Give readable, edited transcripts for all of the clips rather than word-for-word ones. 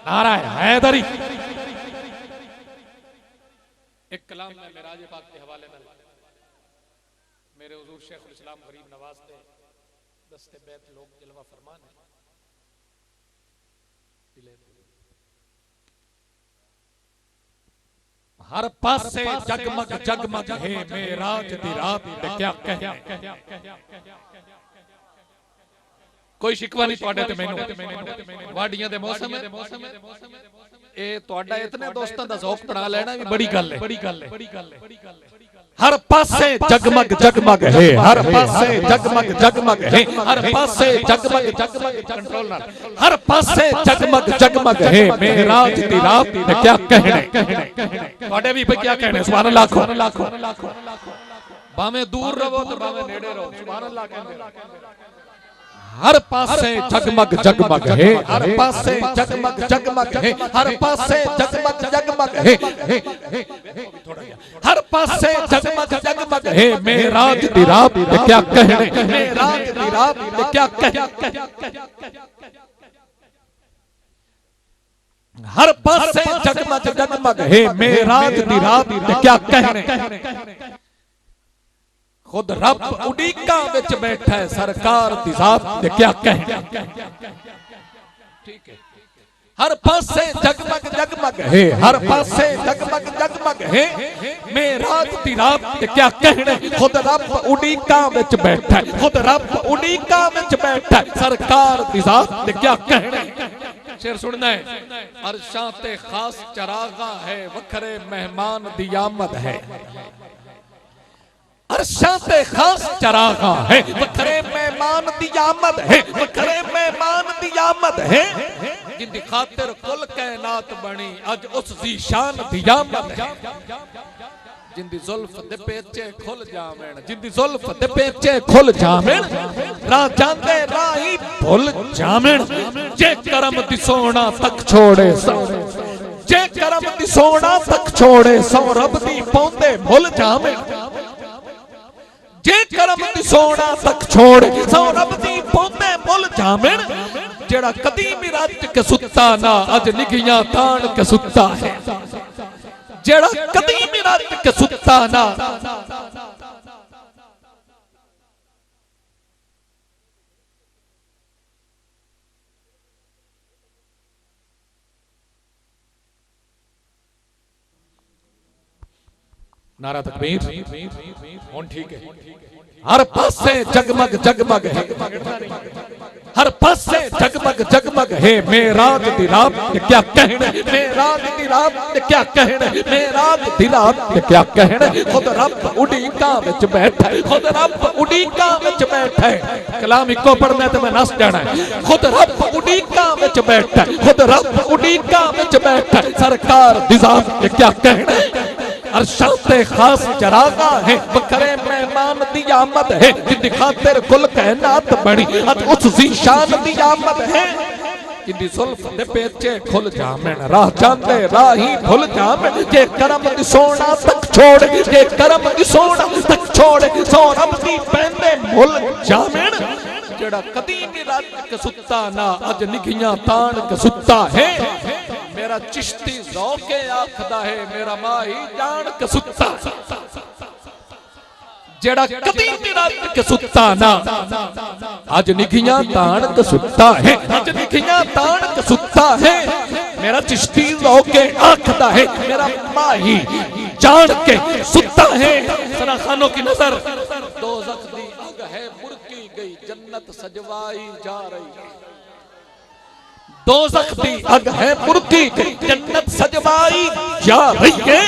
नारा हैदरी। एक कलाम में मेराज पाक के हवाले में मेरे हुजूर शेखुल इस्लाम गरीब नवाज ने दस्ते बैत लोग जलवा फरमान है। हर पासे जगमग जगमग है मेराज दी रात ते क्या कहने। कोई शिकवा नहीं तुहाडे ते मैनू वाडियां दे मौसम है ए तुहाडा इतने दोस्तां दा ज़ौक बना लेना भी बड़ी गल है। हर पासे जगमग जगमग है, हर पासे जगमग जगमग है, हर पासे जगमग जगमग कंट्रोल ना, हर पासे जगमग जगमग है मेराज दी रात ते क्या कहने। तुहाडे भी क्या कहने सुभान अल्लाह लाखो भावे दूर रहो तो भावे नेड़े रहो सुभान अल्लाह कहंदे। हर पासे जगमग जगमग है, हर पासे जगमग जगमग है, हर पासे जगमग जगमग है, हर पासे जगमग जगमग है मेराज दी रात ते क्या कहने, मेराज दी रात ते क्या कहने। हर पासे जगमग जगमग है मेराज दी रात ते क्या कहने। खुद रब उड़ीका विच बैठा है सरकार दी जात ते क्या कहने। ठीक है हर पासे जगमग जगमग है, हर पासे जगमग जगमग है मेराज दी रात ते क्या कहने। खुद रब उड़ीका विच बैठा है, खुद रब उड़ीका विच बैठा है सरकार दी जात ते क्या कहने। शेर सुनना है। अरशां ते खास चरागा है वखरे मेहमान दी आमद है। अरशां ते खास चरागा है वखरे मेहमान दी आमद है, वखरे मेहमान दी आमद है। जिंदी खातिर कुल कायनात बनी अज उस दी शान दी आमद है। जिंदी जुल्फ दे पेचे खुल जावेण, जिंदी जुल्फ दे पेचे खुल जावेण राह जांदे राही भुल जावेण। जे करम दी सोना तक छोड़े जे करम दी सोना तक छोड़े सौ रब दी पौंदे भुल जावेण। जे करम दी सोना तक छोड़े सौ रब दी पौंदे भुल जावेण। जेड़ा कदी भी रज के सुत्ता ना अज निगियां तान के सुत्ता है। जेड़ा कदी भी रज के सुत्ता ना नारा तकबीर हुन ठीक है। हर पासे जगमग जगमग है, हर पासे जगमग जगमग है मेराज दी रात ते क्या कहने, मेराज दी रात ते क्या कहने, मेराज दी रात ते क्या कहने। खुद रब उड़ीका विच बैठा है, खुद रब उड़ीका विच बैठा है। कलाम इको पढ़ना ते मैं नस जाना है। खुद रब उड़ीका विच बैठा है, खुद रब उड़ीका विच बैठा है सरकार दी जात ते क्या कहने। अरशां ते खास चरागा है वखरे मेहमान दी आमद है। जिंदी खातिर कुल कायनात बनी अज उस दी शान दी आमद है। जिंदी जुल्फ दे पेचे खुल जावेण राह जांदे राही भुल जावेण। जे करम दी सोना तक छोड़े, जे करम दी सोना तक छोड़े सौ रब दी पैंदे भुल जावेण। जेड़ा कदी भी रात के सुत्ता ना अज निगियां तान के सुत्ता है। मेरा चिश्ती ज़ौके आखदा है मेरा माही जान के सुत्ता। जेड़ा कदी भी रात के सुत्ता ना अज निगियां तान के सुत्ता है, अज निगियां तान के सुत्ता है। मेरा चिश्ती ज़ौके आखदा है मेरा माही जान के सुत्ता है। सना खानों की नजर दोज़ख दी आग है मुर्की गई जन्नत सजवाई जा रही है। दोज़ख दी आग है मुर्की गई जन्नत सजवाई जा रही है।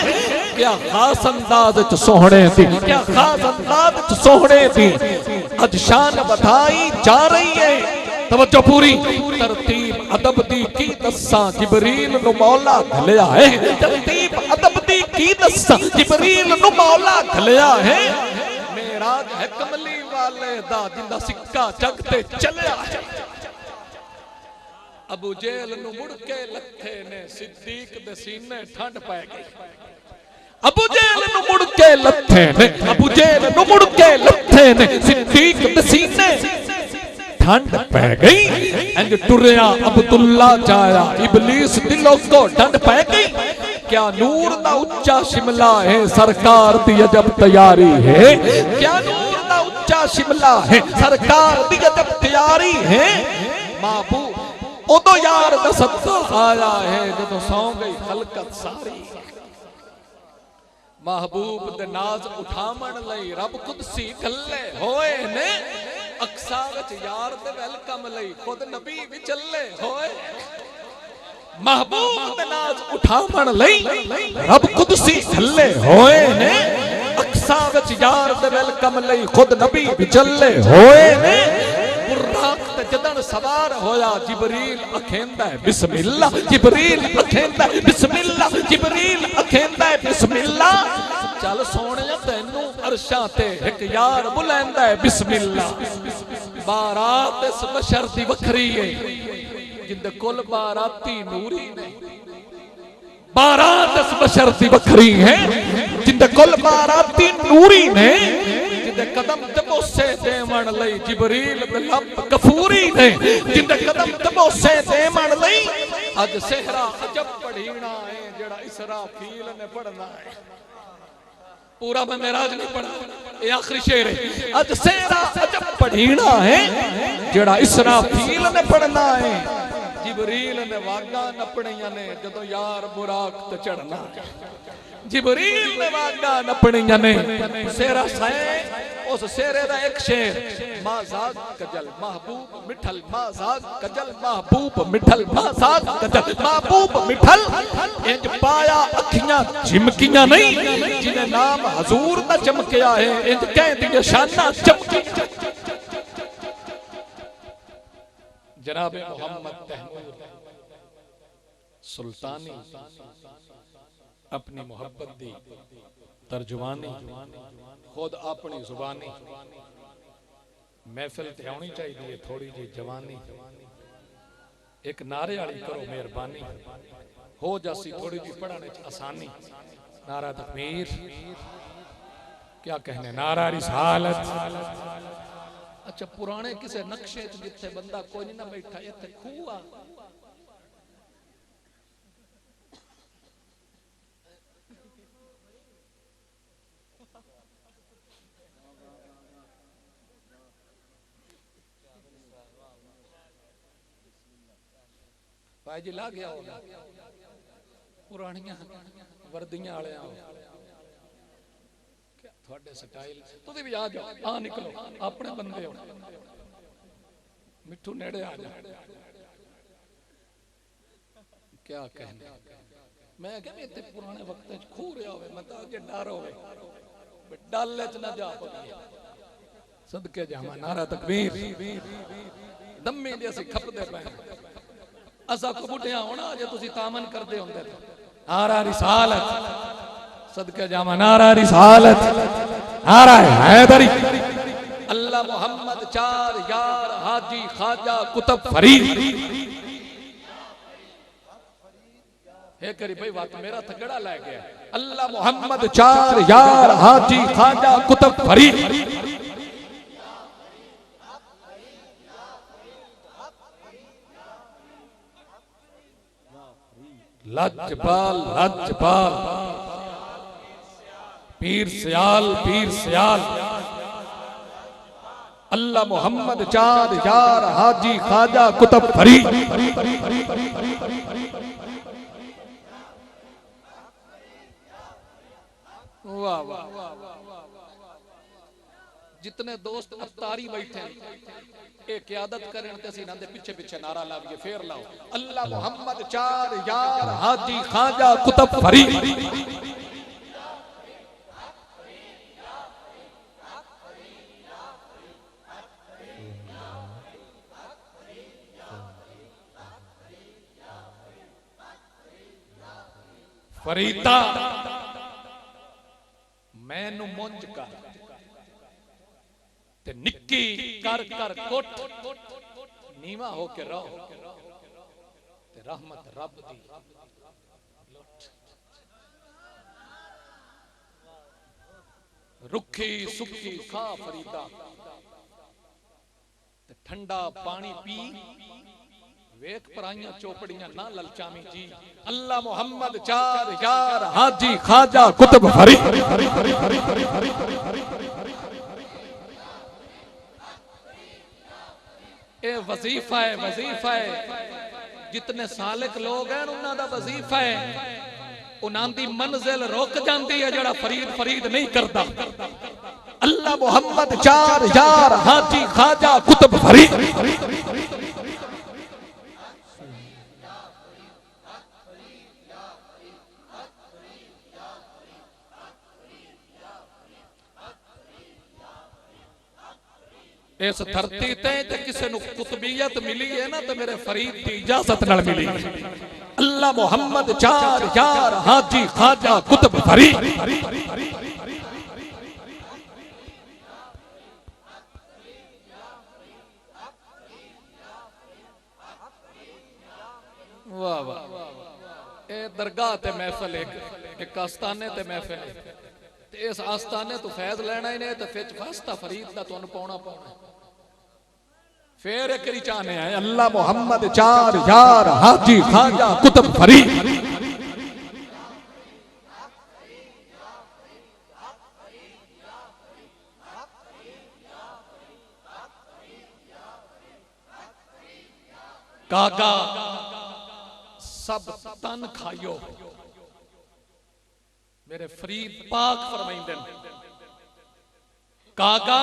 क्या खास अंदाज च सोहणे दी, क्या खास अंदाज च सोहणे दी अज शान बताई जा रही है। तवज्जो पूरी तरतीब अदब दी की दस्सां जिबरील नु मौला घलिया है। तरतीब अदब दी की दस्सां जिबरील नु मौला घलिया है। मेराज है कमली वाले दा जिंदा सिक्का जग ते चलिया है। अबू जेल नु मुड़ के लथे ने सिद्दीक दे सीने ठंड पै गई। अबू जेल नु मुड़ के लथे ने, अबू जेल नु मुड़ के लथे ने सिद्दीक दे सीने ठंड पै गई इंज टुरिया अब्दुल्ला जाया इबलीस दिलों को ठंड पै गई क्या नूर दा उच्चा शिमला है सरकार दी अजब तैयारी है क्या नूर दा उच्चा शिमला है सरकार दी अजब तैयारी है महबूब उदो यार दा सत्ता आया है जदों सौ गई खलकत सारी महबूब दे नाज उठावण लई रब कुदसी गल्ले होए ने अक्सा विच यार दे वेलकम लई खुद नबी भी चले होए महबूब दे नाज उठावण लई रब कुदसी गल्ले होए ने अक्सा विच यार दे वेलकम लई खुद नबी भी चले होए ने बुर्राक ते जदन सवार होया जिबरील अखेंदा है बिस्मिल्लाह जिबरील अखेंदा है बिस्मिल्लाह जिबरील अखेंदा है बिस्मिल्लाह चल सोहणिया तैनू अरशां ते एक यार बुलैंदा है बिस्मिल्लाह बारात इस बशर दी वखरी है जिंदे कुल बाराती नूरी ने बारात इस बशर दी वखरी है जिंदे कुल बाराती नूरी ने कदम तबोसे देवण लई जिबरील लब कफूरी ने जिंदे कदम तबोसे देवण लई अज सेहरा अजब पढ़ीना है जेड़ा इसराफील ने पढ़ना है पूरा मैं मेराज नहीं पढ़ा ये आखिरी शेर है अज सेहरा अजब पढ़ीना है जेड़ा इसराफील ने पढ़ना है जिबरील ने वागा नपणियां ने जदों यार बुराक ते चढ़ना जिबरील ने वागा नपणियां ने सेरा साए उस सेरे दा एक शेर माज़ाक कजल महबूब मिठल माज़ाक कजल महबूब मिठल माज़ाक कजल महबूब मिठल इंज पाया अखियां चिमकियां नहीं जिन्हें नाम हजूर दा चमकिया है इंज कहंदी शाना चमकी जनाब मोहम्मद तहमूर सुल्तानी अपनी मोहब्बत दी तर्जुमानी खुद अपनी जुबानी महफिल ते आनी चाहिए थोड़ी जी जवानी एक नारे वाली करो मेहरबानी हो जासी थोड़ी जी पढ़ने आसानी नारा तकबीर क्या कहने नारा रिसालत अच्छा पुराने किसे नक्शे जिथे बंदा कोई नहीं ना बैठा इत्थे खूह भाई जी ला गया पुरानिया वर्दियां वाले थोड़े स्टाइल तुझे भी आ जाओ आ निकलो अपने बंदे हो मिठू नेड़े आ जा क्या कहने मैं क्या इतने पुराने वक्त खूह रहा हो मैं तो अगे डर हो डल च ना जा पकी सदके जावा नारा तकबीर दम्मी दे असीं खपदे पे असा को बुढ़िया होना जे तुसी तामन करदे होंदे नारा रिसालत सदके जावा नारा रिसालत नारा हैदरी अल्लाह मोहम्मद चार यार हाजी खाजा कुतुब फरीद हे करी भाई बात मेरा थगड़ा लै गया अल्लाह मोहम्मद चार यार हाजी खाजा कुतुब फरीद लजपाल लजपाल पीर सियाल अल्लाह मोहम्मद चार यार हाजी खाजा कुतुब फरीद वाह वाह जितने दोस्त अफ्तारी बैठे एक क़यादत करें ते असीं इन्हां दे पीछे पीछे नारा लाइए फेर लाओ अल्लाह मोहम्मद चार यार हाजी खाजा कुतुब फरीद फरीदा मैनू मुंज कर ते निक्की कर कर कोट नीवा होके रहो ते रहमत रब दी लुट रुखी सुखी खा फरीदा ते ठंडा पानी पी वेख पराइयां चौपड़ियां ना ललचामी जी। अल्लाह मोहम्मद 4000 हाजी खाजा कुतुब फरीद। ये वजीफा है, वजीफा है। जितने सालिक लोग हैं उन्हां दा वजीफा है। उन्हां दी मंजिल रुक जाती है जड़ा फरीद फरीद नहीं करता। अल्लाह मोहम्मद 4000 हाजी खाजा कुतुब फरीद। इस धरती ते किसी को कुतुबियत मिली है ना तो मेरे फरीद की इजाजत नाल मिली। अल्लाह मोहम्मद 4000 हाजी खाजा कुतुब फरीद। वाह वाह, ए दरगाह ते महफिल एक आस्थाने ते महफिल। इस आस्थाने तो फैज लेना ही नहीं तो फिर वास्ता फरीद का तुहानू पाउणा पाउणा। फिर एक चाहने हैं अल्लाह मोहम्मद 4000 हाजी खाजा कुतुब फरीद। काका सब तन खाइयो मेरे फरीद पाक फरमाइंदे काका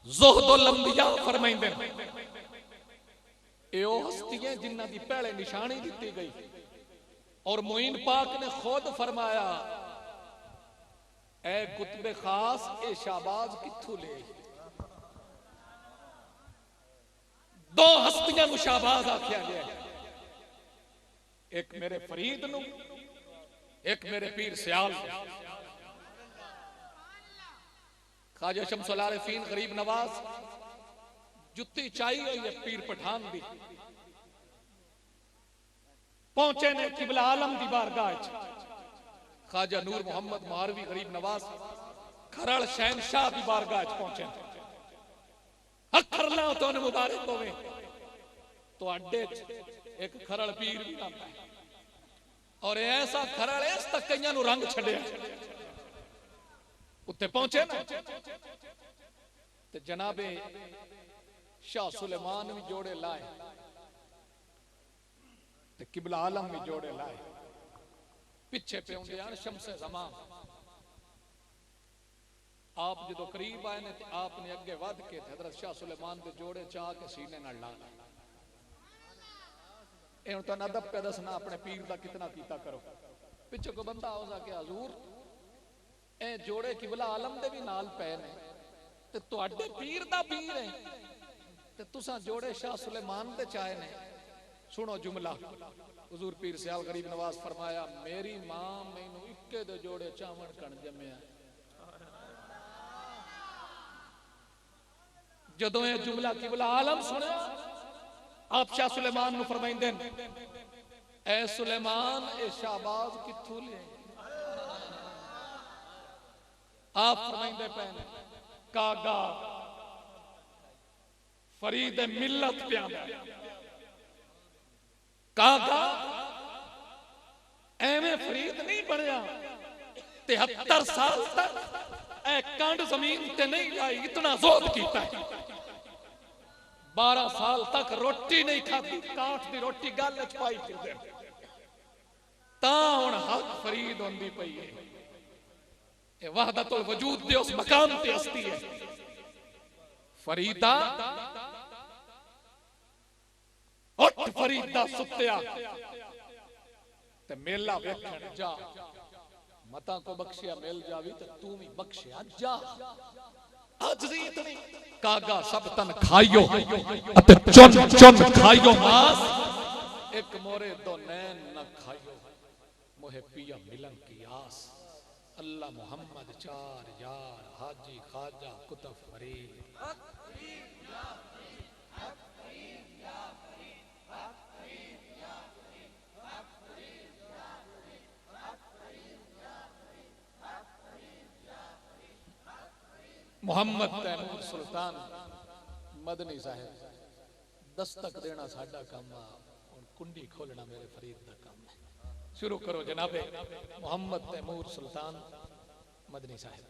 ज़ुहदुल अंबिया फरमाइंदे ए ओ हस्तियां जिन्हां दी पहले निशानी दी गई और मोइन पाक ने खुद फरमाया ए कुतबे खास ए शाहबाज किथों ले। दो हस्तियां नूं शाहबाज आख्या गया, एक मेरे फरीद नूं एक मेरे पीर सियाल। ख्वाजा शम्सुल आरिफीन गरीब नवाज जुत्ती चाई हुई है पीर पठान दी। पहुंचे ने किबला आलम दी बारगाह। ख्वाजा नूर मोहम्मद मारवी गरीब नवाज खरड़ शहनशाह दी बारगाह पहुंचे। अखरला तो मुबारक होवे तो अड्डे एक खरड़ पीर भी आता है और ऐसा खरड़ इस तक कईयां नूं रंग छड्या। उत्ते पहुंचे ना ते जनाबे शाह सुलेमान भी जोड़े लाए ते किबला आलम भी जोड़े लाए। पिछे पे होंदे यार शमसे ज़मान। आप जो करीब आए ने ते आपने अगे वध के हजरत शाह सुलेमान के जोड़े चाह के सीने नाल ला लिया। तो अदब पे दसना अपने पीर का कितना कीता करो। पिछे को बंदा हो सके हजूर ए जोड़े किबला आलम दे भी नाल पे ने ते तुहाडे पीर दा पीर है ते तुसां जोड़े शाह सुलेमान दे चाहे ने। सुनो जुमला हुजूर पीर सियाल गरीब नवाज फरमाया मेरी मां मैनू इक्के दे जोड़े चावण कण जम्मिया। जदों ये जुमला किबला आलम सुनिया आप शाह सुलेमान नूं फरमाइंदे ए सुलेमान ए शाहबाज किथों ले। आप फरमाइंदे पे कागा फरीद मिल्लत प्यादा कागा एवें फरीद नहीं बनया। 73 साल तक ए कंड जमीन ते नहीं लाई इतना जोत कीता है। 12 साल तक रोटी नहीं खाती काठ दी रोटी गल च पाई फिरदे ता हुण हक फरीद होंदी पई है। ए वहदतुल वजूद दे उस मकाम ते हस्ती है फरीदा उठ फरीदा सुत्या ते मेला वेखण जा मता को बख्शिया मिल जावी ते तू भी बख्शिया जा। अजजी इतनी कागा सब तन खाइयो अते चुन चुन खाइयो मास एक मोरे दो नैन न खाइयो मोहे पिया मिलन की आस। अल्लाह मोहम्मद 4000 हाजी खाजा कुतुब फरीद। मोहम्मद तैमूर सुल्तान मदनी साहब दस्तक देना साडा काम आ, कुंडी खोलना मेरे फरीद का काम है। शुरू करो जनाबे मोहम्मद तैमूर सुल्तान मदनी साहब।